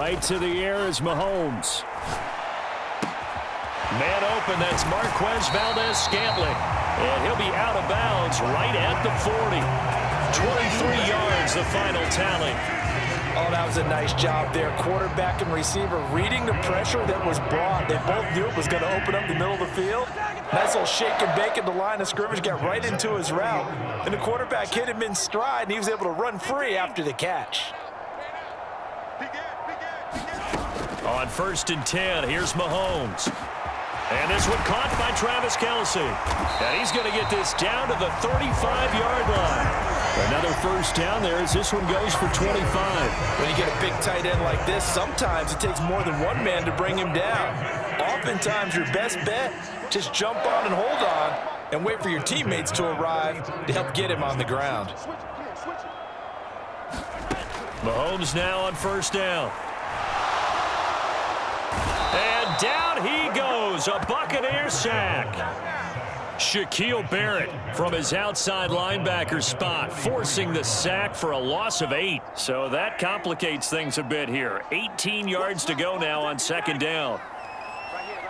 Right to the air is Mahomes. Man open, that's Marquez Valdez-Scantling. And he'll be out of bounds right at the 40. 23 yards, the final tally. Oh, that was a nice job there. Quarterback and receiver reading the pressure that was brought. They both knew it was going to open up the middle of the field. Nice little shake and bake at the line of scrimmage, got right into his route. And the quarterback hit him in stride, and he was able to run free after the catch. On 1st and 10, here's Mahomes. And this one caught by Travis Kelce. And he's going to get this down to the 35-yard line. Another first down there as this one goes for 25. When you get a big tight end like this, sometimes it takes more than one man to bring him down. Oftentimes, your best bet, just jump on and hold on and wait for your teammates to arrive to help get him on the ground. Mahomes now on 1st down. And down he goes, a Buccaneers sack. Shaquille Barrett from his outside linebacker spot, forcing the sack for a loss of 8. So that complicates things a bit here. 18 yards to go now on 2nd down. Right here.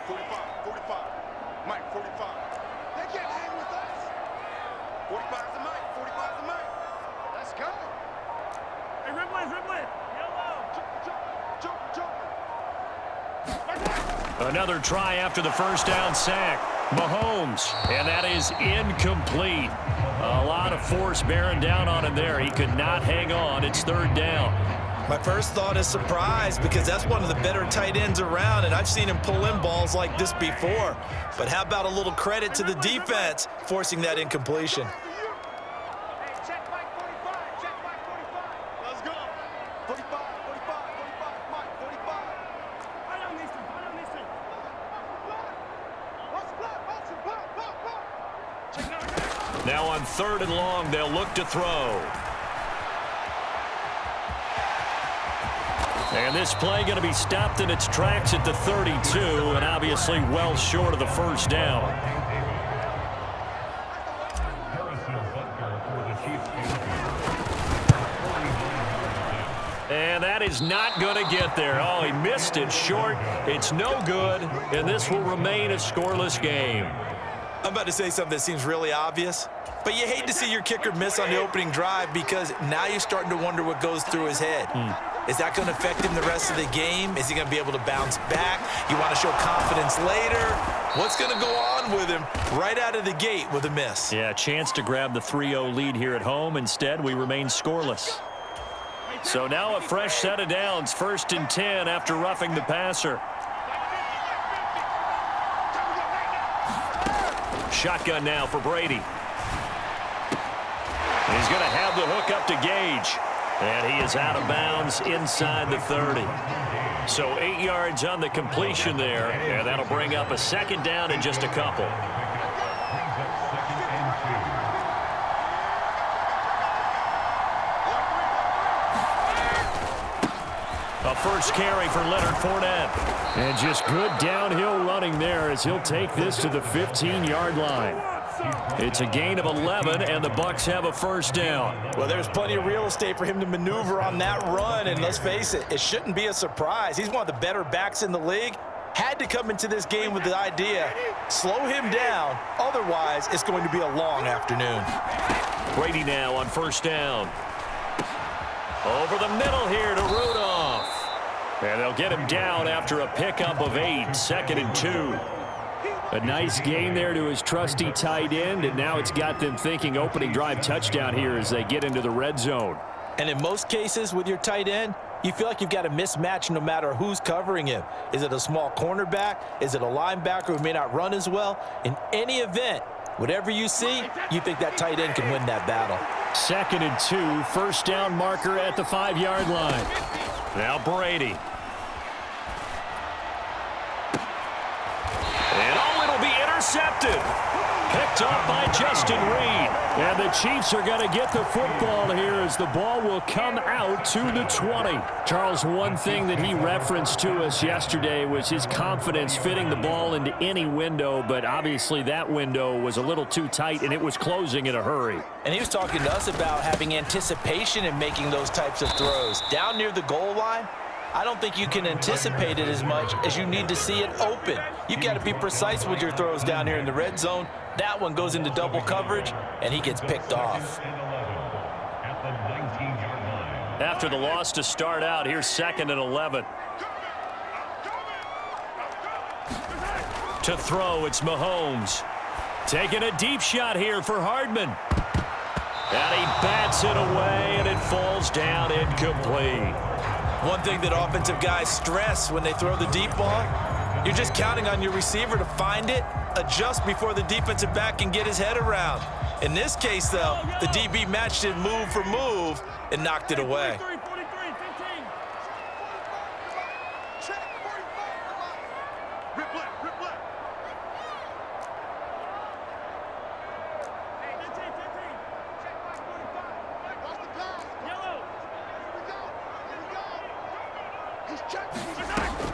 45. Mike, 45. They can't hang with us. 45 is the Mike. 45 is the Mike. Let's go. Hey, Rimley. Jump. Another try after the first down sack. Mahomes, and that is incomplete. A lot of force bearing down on him there. He could not hang on. It's 3rd down. My first thought is surprise, because that's one of the better tight ends around, and I've seen him pull in balls like this before. But how about a little credit to the defense forcing that incompletion? Now on 3rd and long, they'll look to throw. And this play going to be stopped in its tracks at the 32, and obviously well short of the first down. And that is not going to get there. Oh, he missed it short. It's no good, and this will remain a scoreless game. I'm about to say something that seems really obvious, but you hate to see your kicker miss on the opening drive, because now you're starting to wonder what goes through his head. Is that going to affect him the rest of the game? Is he going to be able to bounce back? You want to show confidence later? What's going to go on with him right out of the gate with a miss? Yeah, chance to grab the 3-0 lead here at home. Instead, we remain scoreless. So now a fresh set of downs, 1st and 10 after roughing the passer. Shotgun now for Brady. He's going to have the hook up to Gage. And he is out of bounds inside the 30. So 8 yards on the completion there. And that'll bring up a 2nd down in just a couple. A first carry for Leonard Fournette. And just good downhill running there as he'll take this to the 15-yard line. It's a gain of 11, and the Bucs have a first down. Well, there's plenty of real estate for him to maneuver on that run, and let's face it, it shouldn't be a surprise. He's one of the better backs in the league. Had to come into this game with the idea, slow him down, otherwise it's going to be a long afternoon. Brady now on 1st down. Over the middle here to Rudolph. And they'll get him down after a pickup of 8, 2nd and 2. A nice gain there to his trusty tight end, and now it's got them thinking opening drive touchdown here as they get into the red zone. And in most cases with your tight end, you feel like you've got a mismatch no matter who's covering him. Is it a small cornerback? Is it a linebacker who may not run as well? In any event, whatever you see, you think that tight end can win that battle. 2nd and 2, first down marker at the 5-yard line. Now Brady. And it'll be intercepted. Picked up by Justin Reed. And the Chiefs are going to get the football here as the ball will come out to the 20. Charles, one thing that he referenced to us yesterday was his confidence fitting the ball into any window, but obviously that window was a little too tight and it was closing in a hurry. And he was talking to us about having anticipation in making those types of throws. Down near the goal line, I don't think you can anticipate it as much as you need to see it open. You've got to be precise with your throws down here in the red zone. That one goes into double coverage, and he gets picked off. After the loss to start out, here's 2nd and 11. To throw, it's Mahomes. Taking a deep shot here for Hardman. And he bats it away, and it falls down incomplete. One thing that offensive guys stress when they throw the deep ball, you're just counting on your receiver to find it, adjust before the defensive back can get his head around. In this case, though, the DB matched it move for move and knocked it away.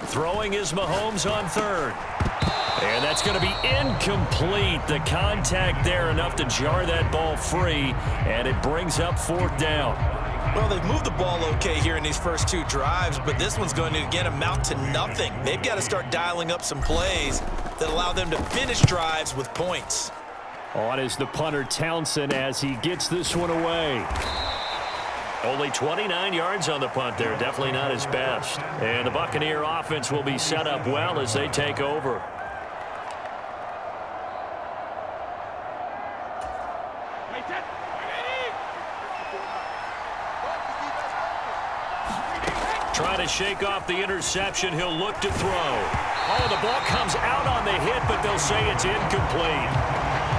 Throwing is Mahomes on 3rd. And that's going to be incomplete. The contact there enough to jar that ball free, and it brings up 4th down. Well, they've moved the ball okay here in these first 2 drives, but this one's going to, again, amount to nothing. They've got to start dialing up some plays that allow them to finish drives with points. On is the punter, Townsend, as he gets this one away. Only 29 yards on the punt there. Definitely not his best. And the Buccaneer offense will be set up well as they take over. Trying to shake off the interception. He'll look to throw. Oh, the ball comes out on the hit, but they'll say it's incomplete.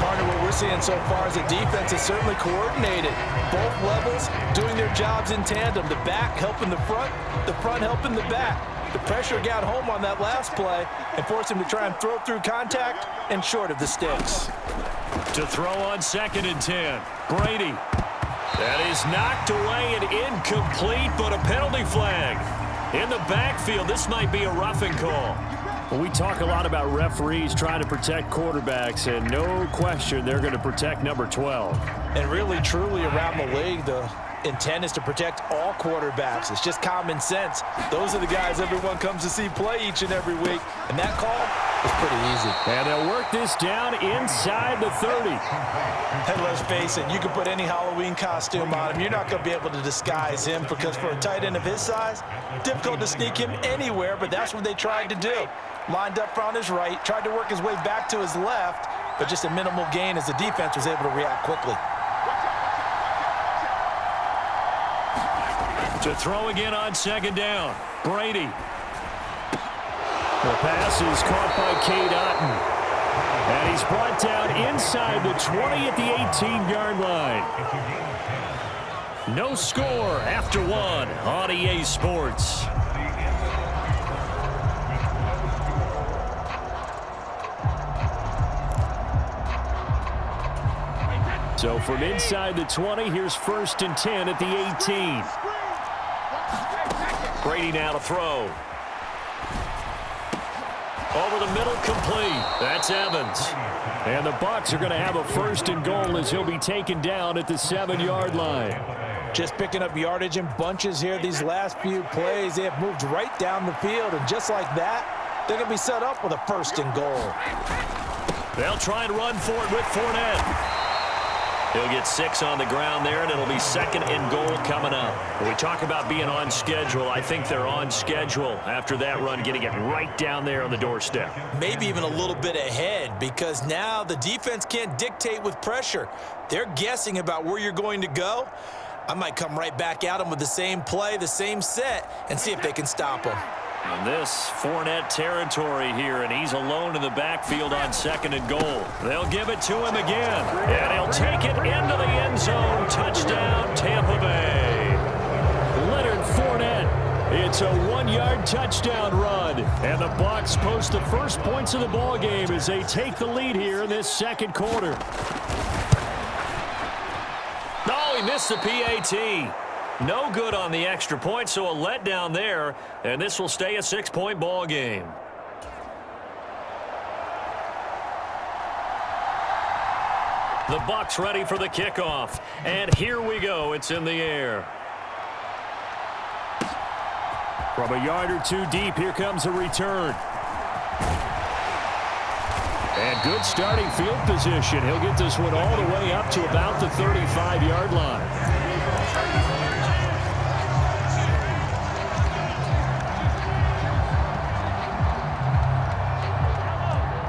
Part of what we're seeing so far as a defense is certainly coordinated. Both levels doing their jobs in tandem. The back helping the front helping the back. The pressure got home on that last play and forced him to try and throw through contact and short of the sticks. To throw on 2nd and 10. Brady. That is knocked away and incomplete, but a penalty flag. In the backfield, this might be a roughing call. Well, we talk a lot about referees trying to protect quarterbacks, and no question they're going to protect number 12. And really, truly, around the league, the intent is to protect all quarterbacks. It's just common sense. Those are the guys everyone comes to see play each and every week, and that call is pretty easy. And they'll work this down inside the 30. And let's face it, you can put any Halloween costume on him. You're not going to be able to disguise him because for a tight end of his size, difficult to sneak him anywhere, but that's what they tried to do. Lined up on his right, tried to work his way back to his left, but just a minimal gain as the defense was able to react quickly. To throw again on 2nd down. Brady. The pass is caught by Cade Otton. And he's brought down inside the 20 at the 18-yard line. No score after 1 on EA Sports. So from inside the 20, here's 1st and 10 at the 18. Brady now to throw. Over the middle, complete. That's Evans. And the Bucs are going to have a 1st and goal as he'll be taken down at the 7-yard line. Just picking up yardage in bunches here these last few plays. They have moved right down the field, and just like that, they're going to be set up with a 1st and goal. They'll try and run for it with Fournette. He'll get 6 on the ground there, and it'll be 2nd and goal coming up. When we talk about being on schedule, I think they're on schedule after that run, getting it right down there on the doorstep. Maybe even a little bit ahead, because now the defense can't dictate with pressure. They're guessing about where you're going to go. I might come right back at them with the same play, the same set, and see if they can stop them. And this Fournette territory here, and he's alone in the backfield on 2nd and goal. They'll give it to him again, and he'll take it into the end zone. Touchdown, Tampa Bay. Leonard Fournette. It's a 1-yard touchdown run, and the Bucs post the first points of the ball game as they take the lead here in this 2nd quarter. Oh, he missed the PAT. No good on the extra point, so a letdown there, and this will stay a 6-point ball game. The Bucs ready for the kickoff, and here we go. It's in the air. From a yard or two deep, here comes a return. And good starting field position. He'll get this one all the way up to about the 35-yard line.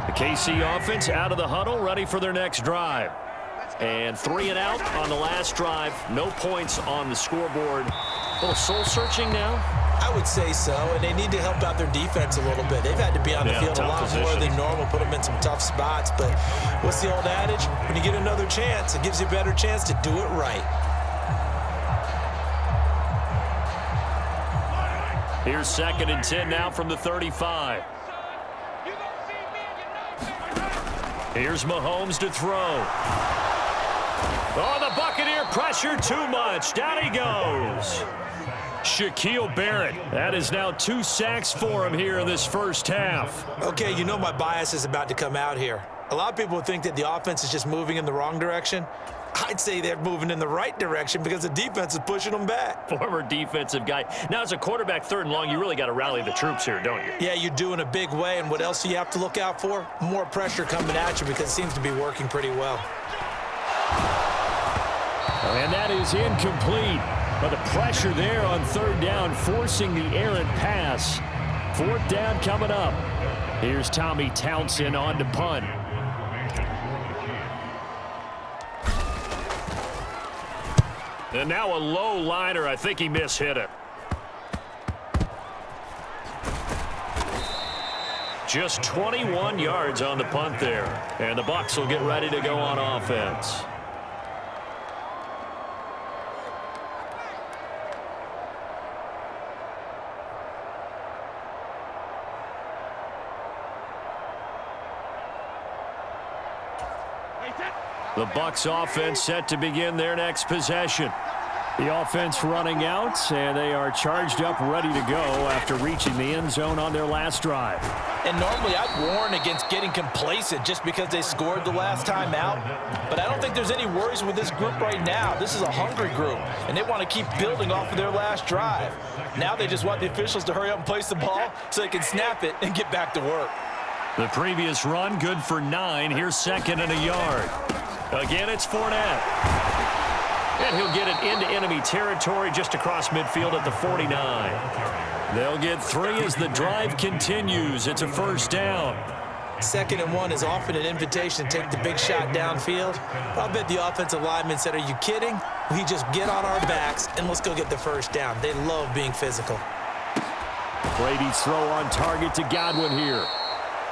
The KC offense out of the huddle, ready for their next drive. And 3 and out on the last drive. No points on the scoreboard. A little soul-searching now? I would say so, and they need to help out their defense a little bit. They've had to be on the field a lot more than normal, put them in some tough spots. But what's the old adage? When you get another chance, it gives you a better chance to do it right. Here's 2nd and 10 now from the 35. Here's Mahomes to throw. Oh, the Buccaneer pressure too much. Down he goes. Shaquille Barrett. That is now 2 sacks for him here in this first half. Okay, you know my bias is about to come out here. A lot of people think that the offense is just moving in the wrong direction. I'd say they're moving in the right direction because the defense is pushing them back. Former defensive guy. Now, as a quarterback 3rd and long, you really got to rally the troops here, don't you? Yeah, you do in a big way. And what else do you have to look out for? More pressure coming at you because it seems to be working pretty well. And that is incomplete. But the pressure there on 3rd down, forcing the errant pass. 4th down coming up. Here's Tommy Townsend on to punt. And now a low liner. I think he mishit it. Just 21 yards on the punt there. And the Bucs will get ready to go on offense. The Bucs offense set to begin their next possession. The offense running out, and they are charged up, ready to go after reaching the end zone on their last drive. And normally I'd warn against getting complacent just because they scored the last time out. But I don't think there's any worries with this group right now. This is a hungry group, and they want to keep building off of their last drive. Now they just want the officials to hurry up and place the ball so they can snap it and get back to work. The previous run, good for 9. Here's 2nd and a yard. Again, it's Fournette. And he'll get it into enemy territory just across midfield at the 49. They'll get 3 as the drive continues. It's a 1st down. 2nd and 1 is often an invitation to take the big shot downfield. I'll bet the offensive lineman said, are you kidding? We just get on our backs and let's go get the 1st down. They love being physical. Brady's throw on target to Godwin here.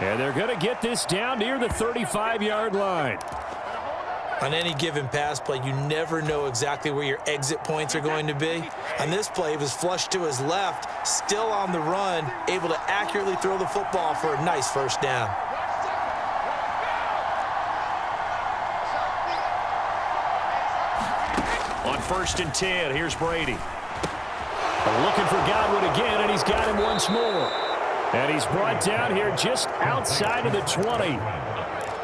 And they're going to get this down near the 35-yard line. On any given pass play, you never know exactly where your exit points are going to be. On this play, it was flushed to his left, still on the run, able to accurately throw the football for a nice 1st down. On 1st and 10, here's Brady. Looking for Godwin again, and he's got him once more. And he's brought down here just outside of the 20.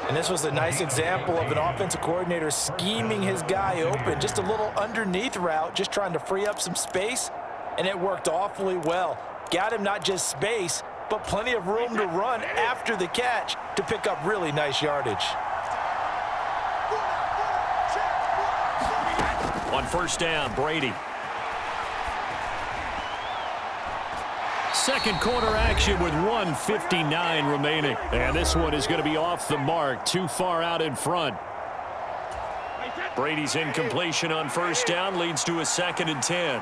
And this was a nice example of an offensive coordinator scheming his guy open. Just a little underneath route, just trying to free up some space. And it worked awfully well. Got him not just space, but plenty of room to run after the catch to pick up really nice yardage. On 1st down, Brady. 2nd quarter action with 1:59 remaining. And this one is going to be off the mark, too far out in front. Brady's incompletion on 1st down leads to a 2nd and 10.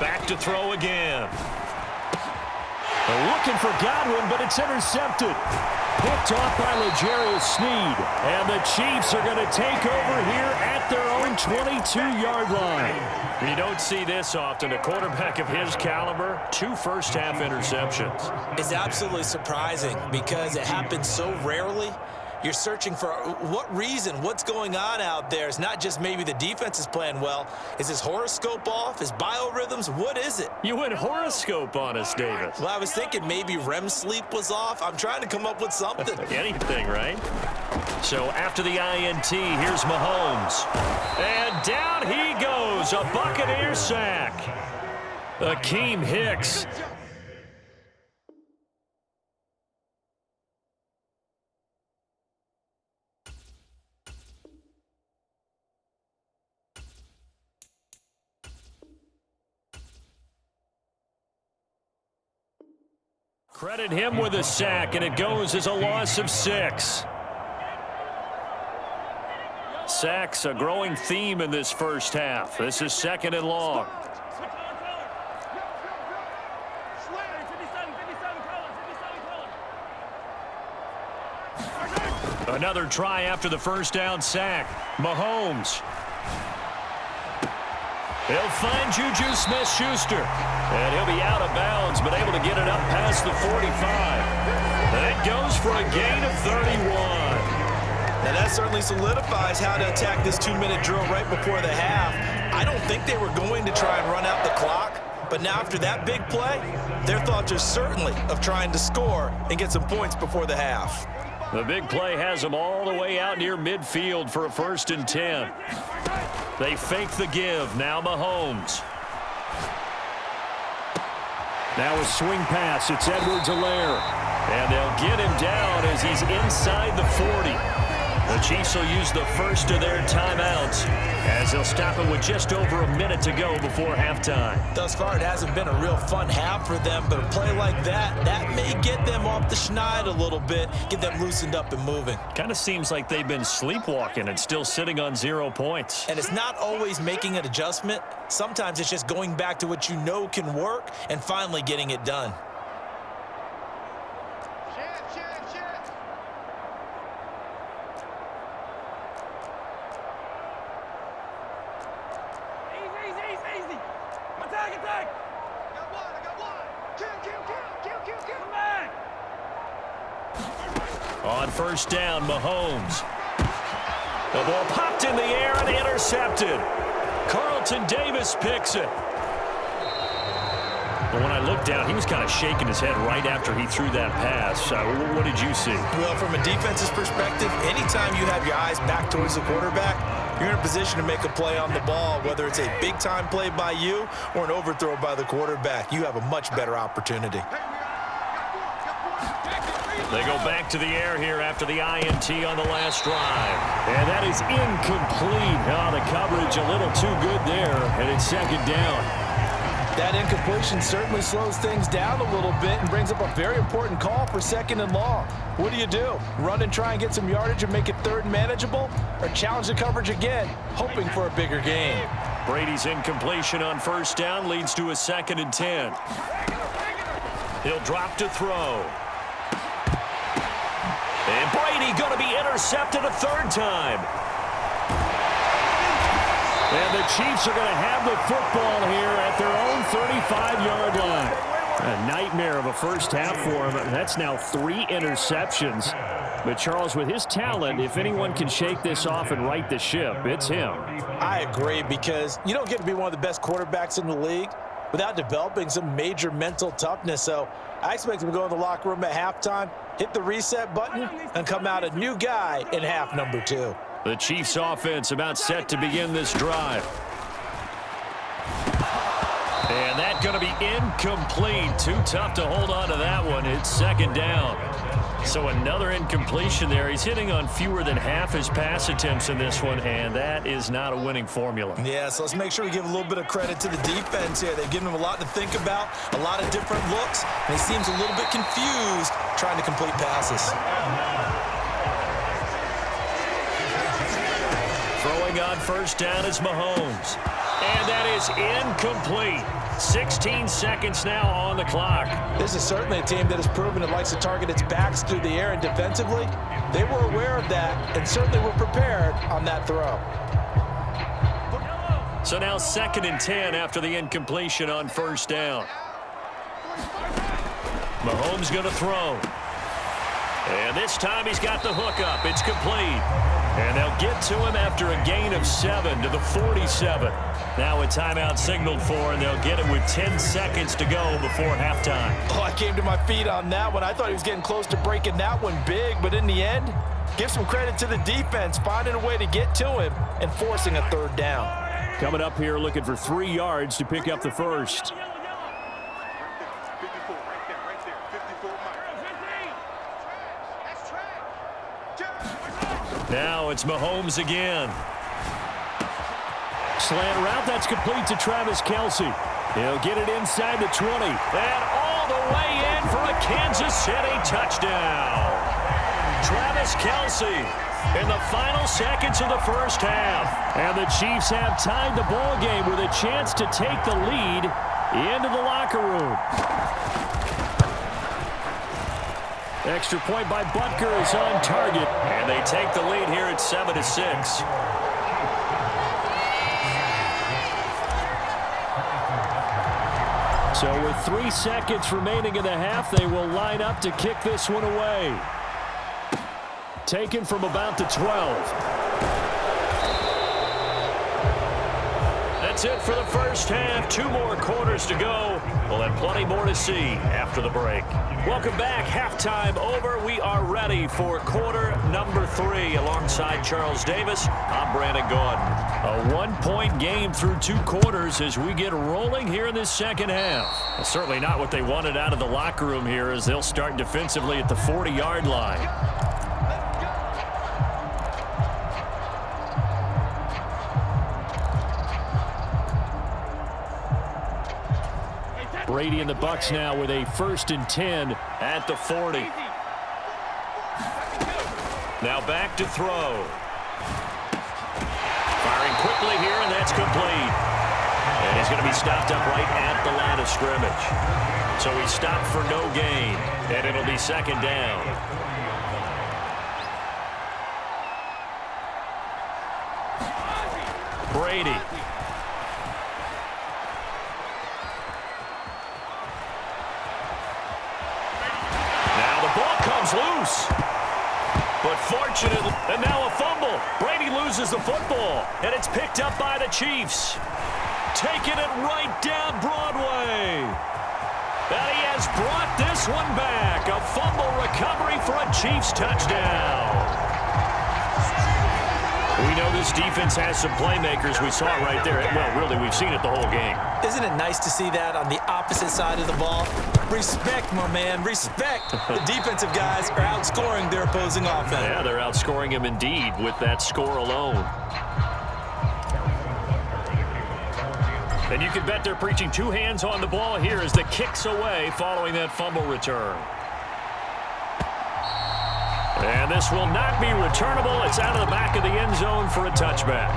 Back to throw again. Looking for Godwin, but it's intercepted. Picked off by L'Jarius Sneed. And the Chiefs are going to take over here at their own 22-yard line. You don't see this often. A quarterback of his caliber, 2 first-half interceptions. It's absolutely surprising because it happens so rarely. You're searching for what reason, what's going on out there. It's not just maybe the defense is playing well. Is his horoscope off? His biorhythms? What is it? You went horoscope on us, Davis. Well, I was thinking maybe REM sleep was off. I'm trying to come up with something. Anything, right? So after the INT, here's Mahomes. And down he goes, a Buccaneers sack. Akeem Hicks. Credit him with a sack, and it goes as a loss of 6. Sacks, a growing theme in this first half. This is 2nd and long. Another try after the first down sack. Mahomes. He'll find Juju Smith-Schuster. And he'll be out of bounds, but able to get it up past the 45. And it goes for a gain of 31. Now that certainly solidifies how to attack this 2-minute drill right before the half. I don't think they were going to try and run out the clock, but now after that big play, their thoughts are certainly of trying to score and get some points before the half. The big play has them all the way out near midfield for a 1st and 10. They fake the give. Now Mahomes. Now a swing pass. It's Edwards-Helaire. And they'll get him down as he's inside the 40. The Chiefs will use the first of their timeouts as they'll stop it with just over a minute to go before halftime. Thus far, it hasn't been a real fun half for them, but a play like that may get them off the schneid a little bit, get them loosened up and moving. Kind of seems like they've been sleepwalking and still sitting on 0 points. And it's not always making an adjustment. Sometimes it's just going back to what you know can work and finally getting it done. On first down, Mahomes. The ball popped in the air and intercepted. Carlton Davis picks it. But when I looked down, he was kind of shaking his head right after he threw that pass. What did you see? Well, from a defense's perspective, anytime you have your eyes back towards the quarterback, you're in a position to make a play on the ball, whether it's a big-time play by you or an overthrow by the quarterback. You have a much better opportunity. They go back to the air here after the INT on the last drive. And that is incomplete. Oh, the coverage a little too good there, and it's 2nd down. That incompletion certainly slows things down a little bit and brings up a very important call for 2nd and long. What do? Run and try and get some yardage and make it 3rd and manageable? Or challenge the coverage again, hoping for a bigger gain? Brady's incompletion on first down leads to a 2nd and 10. He'll drop to throw. And Brady going to be intercepted a 3rd time. And the Chiefs are going to have the football here at their own 35-yard line. A nightmare of a first half for him. That's now 3 interceptions. But Charles, with his talent, if anyone can shake this off and right the ship, it's him. I agree, because you don't get to be one of the best quarterbacks in the league without developing some major mental toughness. So I expect him to go in the locker room at halftime, hit the reset button, and come out a new guy in half number 2. The Chiefs offense about set to begin this drive. And that's going to be incomplete. Too tough to hold on to that one. It's 2nd down. So another incompletion there. He's hitting on fewer than half his pass attempts in this one, and that is not a winning formula. Yeah, so let's make sure we give a little bit of credit to the defense here. They've given him a lot to think about, a lot of different looks, and he seems a little bit confused trying to complete passes. Throwing on first down is Mahomes. And that is incomplete. 16 seconds now on the clock. This is certainly a team that has proven it likes to target its backs through the air and defensively. They were aware of that and certainly were prepared on that throw. So now 2nd and 10 after the incompletion on first down. Mahomes going to throw. And this time he's got the hook up. It's complete. And they'll get to him after a gain of 7 to the 47. Now a timeout signaled for, and they'll get it with 10 seconds to go before halftime. Oh, I came to my feet on that one. I thought he was getting close to breaking that one big, but in the end, give some credit to the defense, finding a way to get to him and forcing a third down. Coming up here looking for 3 yards to pick up the first. Now it's Mahomes again. Slant route, that's complete to Travis Kelce. He'll get it inside the 20. And all the way in for a Kansas City touchdown. Travis Kelce in the final seconds of the first half. And the Chiefs have tied the ball game with a chance to take the lead into the locker room. Extra point by Butker is on target. And they take the lead here at 7-6. So with 3 seconds remaining in the half, they will line up to kick this one away. Taken from about the 12. That's it for the first half. 2 more quarters to go. We'll have plenty more to see after the break. Welcome back. Halftime over. We are ready for quarter number 3. Alongside Charles Davis, I'm Brandon Gordon. A 1-point game through 2 quarters as we get rolling here in this second half. Well, certainly not what they wanted out of the locker room here as they'll start defensively at the 40-yard line. Brady and the Bucs now with a 1st and 10 at the 40. Now back to throw. Firing quickly here, and that's complete. And he's going to be stopped up right at the line of scrimmage. So he's stopped for no gain, and it'll be 2nd down. Brady. Loose, but fortunately, and now a fumble. Brady loses the football, and it's picked up by the Chiefs. Taking it right down Broadway. And he has brought this one back. A fumble recovery for a Chiefs touchdown. We know this defense has some playmakers. We saw it right there. Well, really, we've seen it the whole game. Isn't it nice to see that on the opposite side of the ball? Respect, my man, respect. The defensive guys are outscoring their opposing offense. Yeah, they're outscoring him indeed with that score alone. And you can bet they're preaching 2 hands on the ball here as the kick's away following that fumble return. And this will not be returnable. It's out of the back of the end zone for a touchback.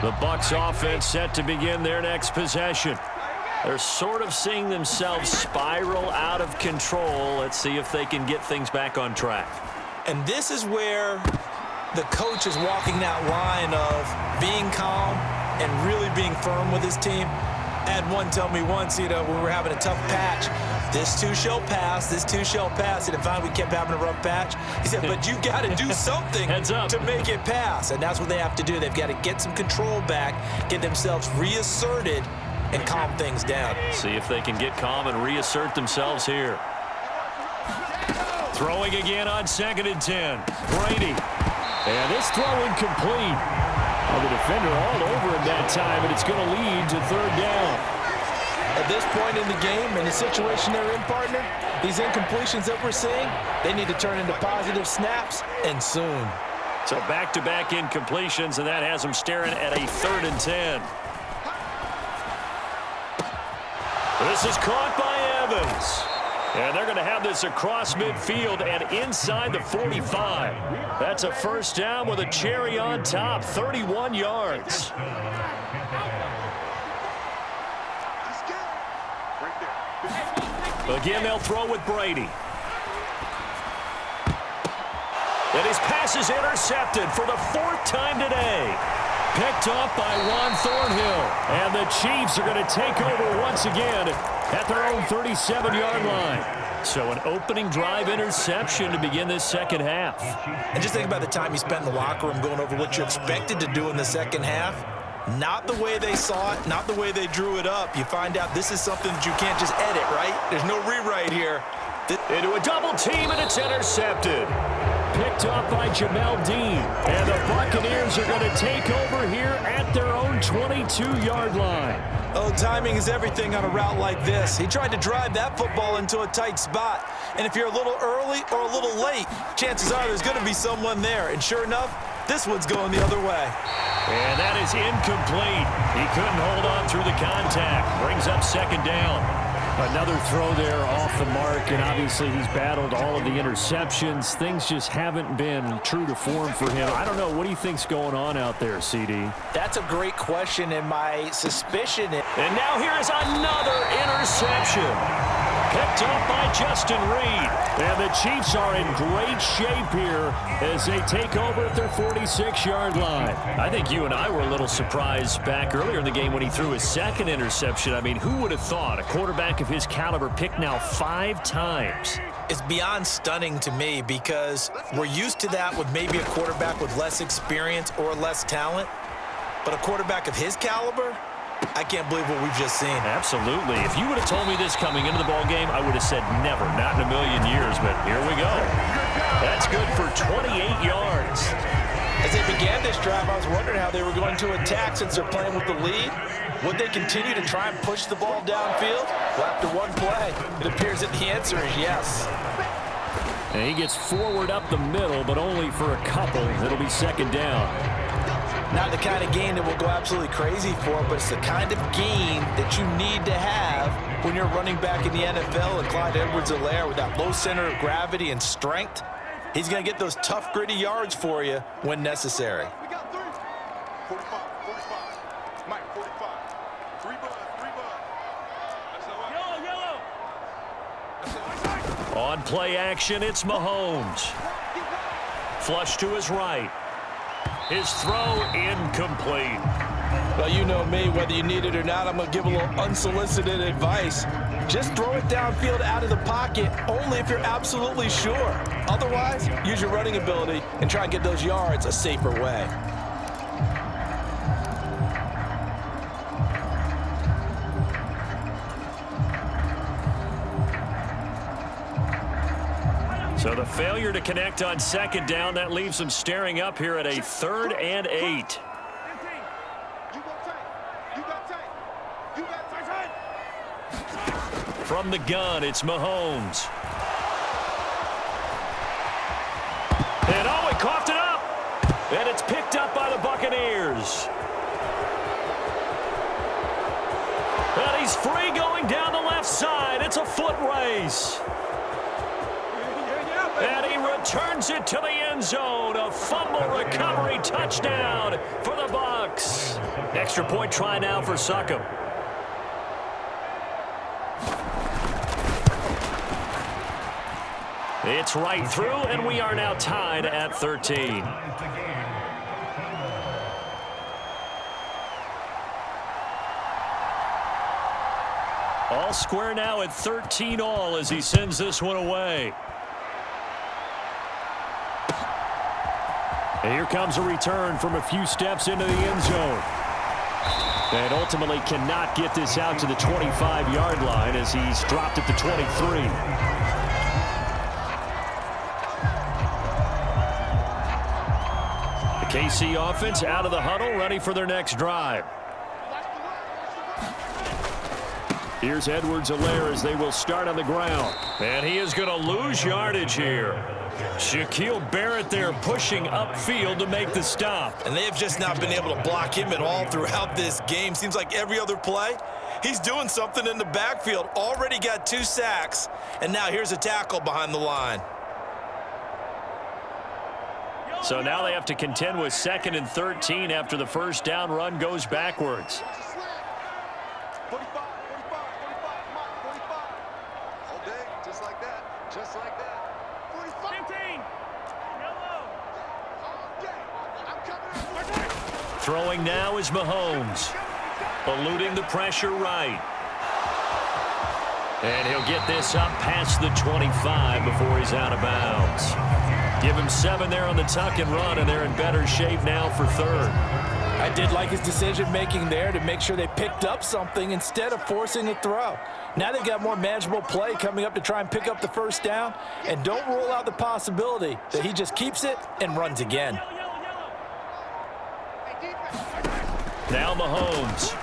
The Bucs offense set to begin their next possession. They're sort of seeing themselves spiral out of control. Let's see if they can get things back on track. And this is where the coach is walking that line of being calm and really being firm with his team. I had one tell me once, when we were having a tough patch, this too shall pass, this too shall pass. And finally we kept having a rough patch. He said, but you got to do something to make it pass. And that's what they have to do. They've got to get some control back, get themselves reasserted, and calm things down. See if they can get calm and reassert themselves here. Throwing again on 2nd and 10. Brady. And this throw incomplete. Well, the defender all over him that time, and it's going to lead to 3rd down. At this point in the game, in the situation they're in, partner, these incompletions that we're seeing, they need to turn into positive snaps, and soon. So back-to-back incompletions, and that has them staring at a 3rd and 10. This is caught by Evans. And they're going to have this across midfield and inside the 45. That's a 1st down with a cherry on top, 31 yards. Again, they'll throw with Brady. And his pass is intercepted for the 4th time today. Picked off by Juan Thornhill. And the Chiefs are going to take over once again at their own 37-yard line. So an opening drive interception to begin this second half. And just think about the time you spent in the locker room going over what you expected to do in the second half. Not the way they saw it, not the way they drew it up. You find out this is something that you can't just edit, right? There's no rewrite here. Into a double team, and it's intercepted. Picked up by Jamel Dean. And the Buccaneers are going to take over here at their own 22-yard line. Oh, timing is everything on a route like this. He tried to drive that football into a tight spot. And if you're a little early or a little late, chances are there's going to be someone there. And sure enough, this one's going the other way. And that is incomplete. He couldn't hold on through the contact. Brings up second down. Another throw there off the mark, and obviously he's battled all of the interceptions. Things just haven't been true to form for him. I don't know. What do you think's going on out there, CD? That's a great question, and my suspicion is... And now here is another interception. Picked up by Justin Reed. And the Chiefs are in great shape here as they take over at their 46-yard line. I think you and I were a little surprised back earlier in the game when he threw his second interception. I mean, who would have thought a quarterback of his caliber picked now 5 times? It's beyond stunning to me because we're used to that with maybe a quarterback with less experience or less talent. But a quarterback of his caliber, I can't believe what we've just seen. Absolutely. If you would have told me this coming into the ball game, I would have said never, not in a million years. But here we go. That's good for 28 yards. As they began this drive, I was wondering how they were going to attack since they're playing with the lead. Would they continue to try and push the ball downfield? Well, after one play, it appears that the answer is yes. And he gets forward up the middle, but only for a couple. It'll be second down. Not the kind of game that we'll go absolutely crazy for, but it's the kind of game that you need to have when you're running back in the NFL. And Clyde Edwards-Helaire, with that low center of gravity and strength, he's going to get those tough, gritty yards for you when necessary. We got 3. 45, 45. Mike, 45. 3 bud, 3 bud. That's all right. Yellow. That's all right. On play action, it's Mahomes. Flush to his right. His throw incomplete. Well, you know me, whether you need it or not, I'm going to give a little unsolicited advice. Just throw it downfield out of the pocket only if you're absolutely sure. Otherwise, use your running ability and try and get those yards a safer way. So the failure to connect on second down, that leaves them staring up here at a 3rd and 8. You got tight. You got tight. You got tight. From the gun, it's Mahomes. And oh, he coughed it up. And it's picked up by the Buccaneers. And he's free going down the left side. It's a foot race. And he returns it to the end zone. A fumble recovery touchdown for the Bucs. Extra point try now for Succop. It's right through, and we are now tied at 13. All square now at 13 all as he sends this one away. And here comes a return from a few steps into the end zone. And ultimately cannot get this out to the 25-yard line as he's dropped at the 23. The KC offense out of the huddle, ready for their next drive. Here's Edwards-Helaire as they will start on the ground. And he is going to lose yardage here. Shaquille Barrett there pushing upfield to make the stop. And they have just not been able to block him at all throughout this game. Seems like every other play, he's doing something in the backfield. Already got 2 sacks, and now here's a tackle behind the line. So now they have to contend with 2nd and 13 after the first down run goes backwards. 45, 45, 45, Mike, 45. All day, just like that, just like that. 45. 15. Yellow. All day. I'm coming in. Throwing now is Mahomes. Eluding the pressure right. And he'll get this up past the 25 before he's out of bounds. Give him 7 there on the tuck and run, and they're in better shape now for third. I did like his decision-making there to make sure they picked up something instead of forcing a throw. Now they've got more manageable play coming up to try and pick up the first down, and don't rule out the possibility that he just keeps it and runs again. Now Mahomes.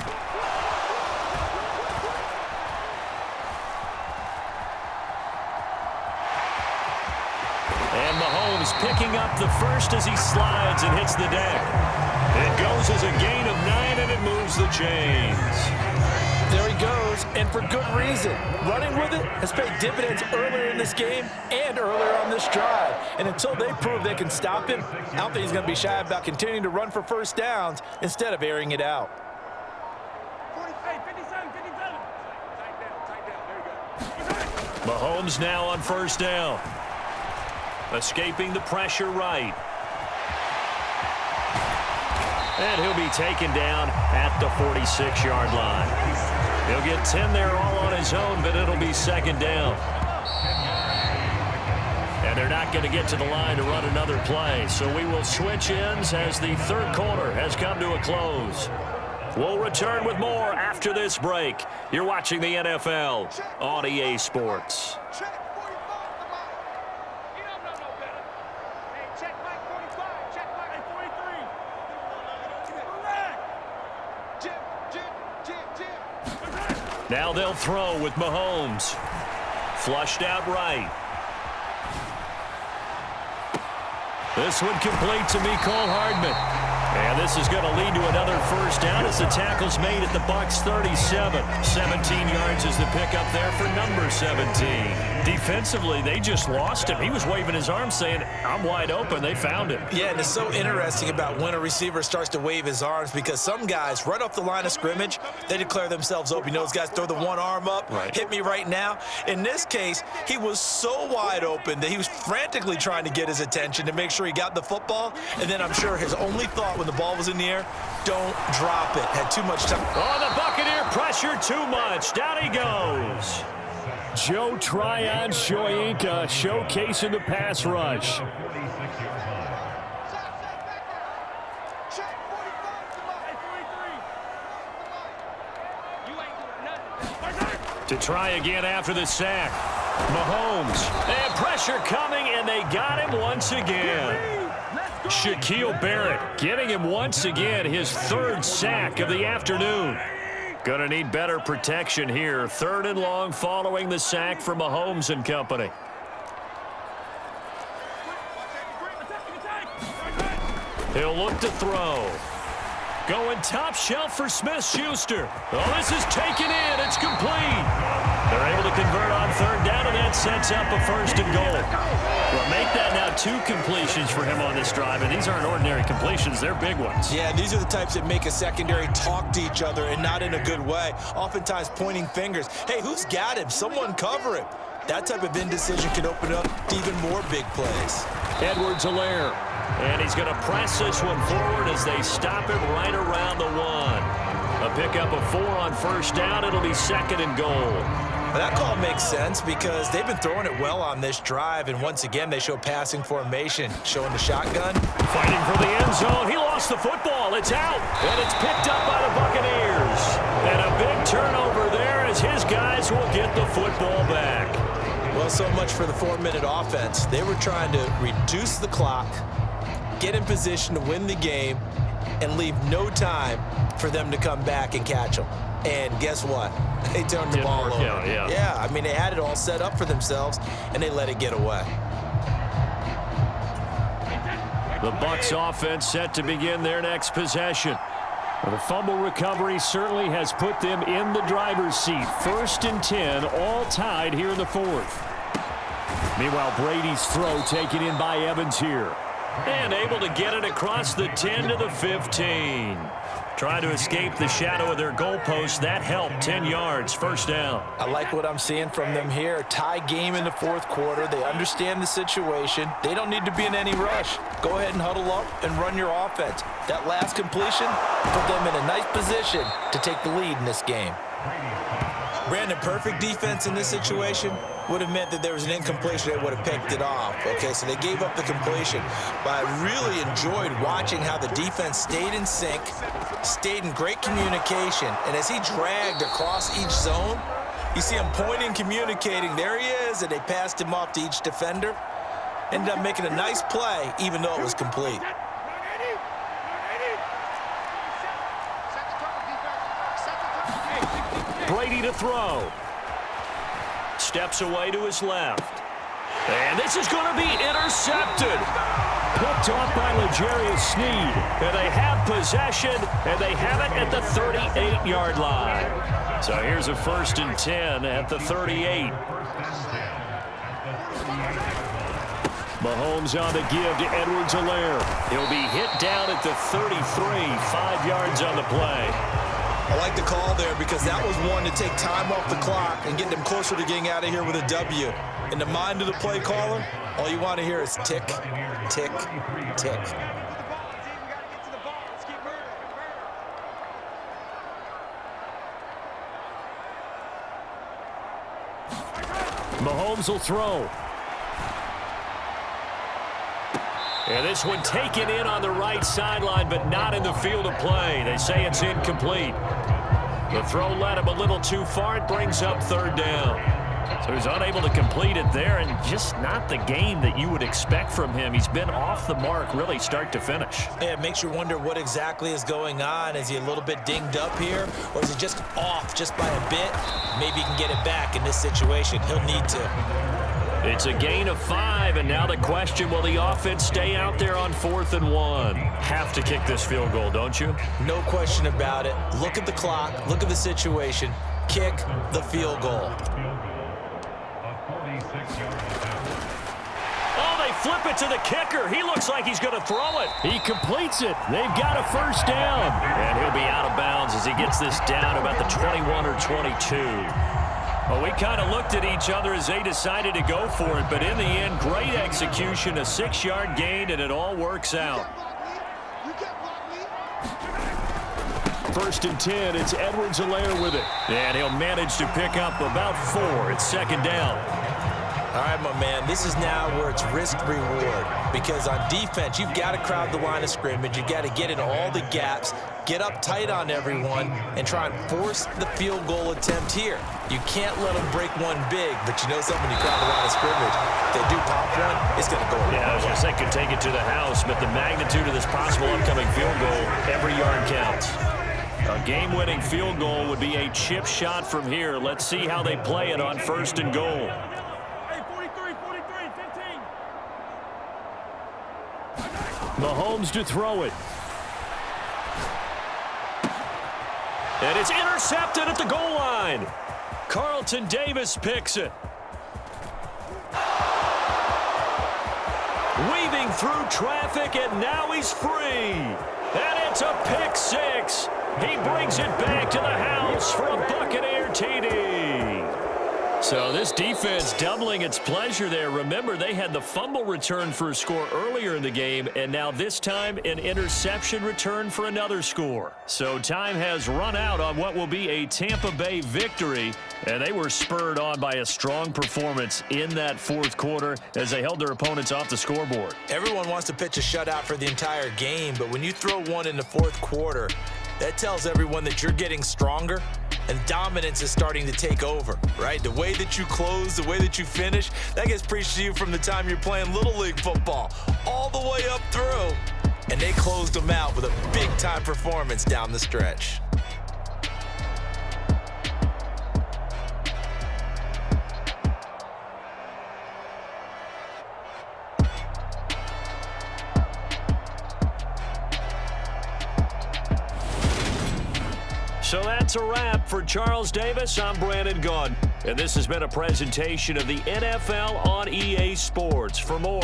And Mahomes picking up the first as he slides and hits the deck. It goes as a gain of 9, and it moves the chains. There he goes, and for good reason. Running with it has paid dividends earlier in this game and earlier on this drive. And until they prove they can stop him, I don't think he's going to be shy about continuing to run for first downs instead of airing it out. 57, 57. Tight down. There you go. Mahomes now on first down. Escaping the pressure right. And he'll be taken down at the 46-yard line. He'll get 10 there all on his own, but it'll be second down. And they're not going to get to the line to run another play, so we will switch ends as the third quarter has come to a close. We'll return with more after this break. You're watching the NFL on EA Sports. Now they'll throw with Mahomes. Flushed out right. This one complete to Mecole Hardman. And this is going to lead to another first down as the tackle's made at the Bucs 37. 17 yards is the pickup there for number 17. Defensively, they just lost him. He was waving his arms saying, I'm wide open. They found him. Yeah, and it's so interesting about when a receiver starts to wave his arms because some guys, right off the line of scrimmage, they declare themselves open. You know, those guys throw the one arm up, hit me right now. In this case, he was so wide open that he was frantically trying to get his attention to make sure he got the football. And then I'm sure his only thought when the ball was in the air, don't drop it. Had too much time. Oh, the Buccaneer pressure too much. Down he goes. Joe Tryon-Shoyinka showcasing the pass rush. To try again after the sack. Mahomes. And pressure coming, and they got him once again. Shaquille Barrett getting him once again, his third sack of the afternoon. Gonna need better protection here. Third and long following the sack from Mahomes and company. He'll look to throw. Going top shelf for Smith-Schuster. Oh, this is taken in. It's complete. They're able to convert on third down, and that sets up a first and goal. Well, make that now 2 completions for him on this drive, and these aren't ordinary completions. They're big ones. Yeah, these are the types that make a secondary talk to each other and not in a good way. Oftentimes pointing fingers. Hey, who's got him? Someone cover him. That type of indecision can open up to even more big plays. Edwards-Helaire. And he's going to press this one forward as they stop it right around the 1. A pickup of 4 on first down. It'll be second and goal. Well, that call makes sense because they've been throwing it well on this drive, and once again they show passing formation, showing the shotgun. Fighting for the end zone. He lost the football. It's out, and it's picked up by the Buccaneers. And a big turnover there as his guys will get the football back. Well, so much for the 4-minute offense. They were trying to reduce the clock, get in position to win the game, and leave no time for them to come back and catch them. And guess what? They turned the ball over. Yeah, I mean, they had it all set up for themselves, and they let it get away. The Bucs offense set to begin their next possession. Well, the fumble recovery certainly has put them in the driver's seat. 1st and 10, all tied here in the 4th. Meanwhile, Brady's throw taken in by Evans here. And able to get it across the 10 to the 15. Trying to escape the shadow of their goalpost. That helped. 10 yards. First down. I like what I'm seeing from them here. Tie game in the 4th quarter. They understand the situation. They don't need to be in any rush. Go ahead and huddle up and run your offense. That last completion put them in a nice position to take the lead in this game. Brandon, perfect defense in this situation would have meant that there was an incompletion that would have picked it off. Okay, so they gave up the completion. But I really enjoyed watching how the defense stayed in sync, stayed in great communication, and as he dragged across each zone, you see him pointing, communicating. There he is, and they passed him off to each defender. Ended up making a nice play, even though it was complete. Brady to throw. Steps away to his left. And this is going to be intercepted. Picked off by L'Jarius Sneed. And they have possession, and they have it at the 38-yard line. So here's a 1st and 10 at the 38. Mahomes on the give to Edwards-Helaire. He'll be hit down at the 33, 5 yards on the play. I like the call there because that was one to take time off the clock and get them closer to getting out of here with a W. In the mind of the play caller, all you want to hear is tick, tick, tick. Mahomes will throw. And this one taken in on the right sideline, but not in the field of play. They say it's incomplete. The throw led him a little too far. It brings up 3rd down. So he's unable to complete it there, and just not the game that you would expect from him. He's been off the mark really start to finish. Yeah, it makes you wonder what exactly is going on. Is he a little bit dinged up here, or is he just off just by a bit? Maybe he can get it back in this situation. He'll need to. It's a gain of 5, and now the question, will the offense stay out there on 4th and 1? Have to kick this field goal, don't you? No question about it. Look at the clock. Look at the situation. Kick the field goal. Oh, they flip it to the kicker. He looks like he's going to throw it. He completes it. They've got a 1st down. And he'll be out of bounds as he gets this down about the 21 or 22. Well, we kind of looked at each other as they decided to go for it, but in the end, great execution, a 6-yard gain, and it all works out. 1st and 10, it's Edwards-Helaire with it. And he'll manage to pick up about 4. It's 2nd down. All right, my man, this is now where it's risk-reward, because on defense, you've got to crowd the line of scrimmage. You've got to get in all the gaps, get up tight on everyone, and try and force the field goal attempt here. You can't let them break one big, but you know something, when you crowd the line of scrimmage, if they do pop one, it's going to go. Yeah, I was going to say could take it to the house, but the magnitude of this possible upcoming field goal, every yard counts. A game-winning field goal would be a chip shot from here. Let's see how they play it on 1st and goal. Mahomes to throw it. And it's intercepted at the goal line. Carlton Davis picks it. Weaving through traffic, and now he's free. And it's a pick 6. He brings it back to the house for a Buccaneer TD. So this defense doubling its pleasure there. Remember, they had the fumble return for a score earlier in the game, and now this time an interception return for another score. So time has run out on what will be a Tampa Bay victory, and they were spurred on by a strong performance in that 4th quarter as they held their opponents off the scoreboard. Everyone wants to pitch a shutout for the entire game, but when you throw one in the 4th quarter, that tells everyone that you're getting stronger and dominance is starting to take over, right? The way that you close, the way that you finish, that gets preached to you from the time you're playing Little League football all the way up through. And they closed them out with a big-time performance down the stretch. So that's a wrap for Charles Davis. I'm Brandon Gaudin, and this has been a presentation of the NFL on EA Sports. For more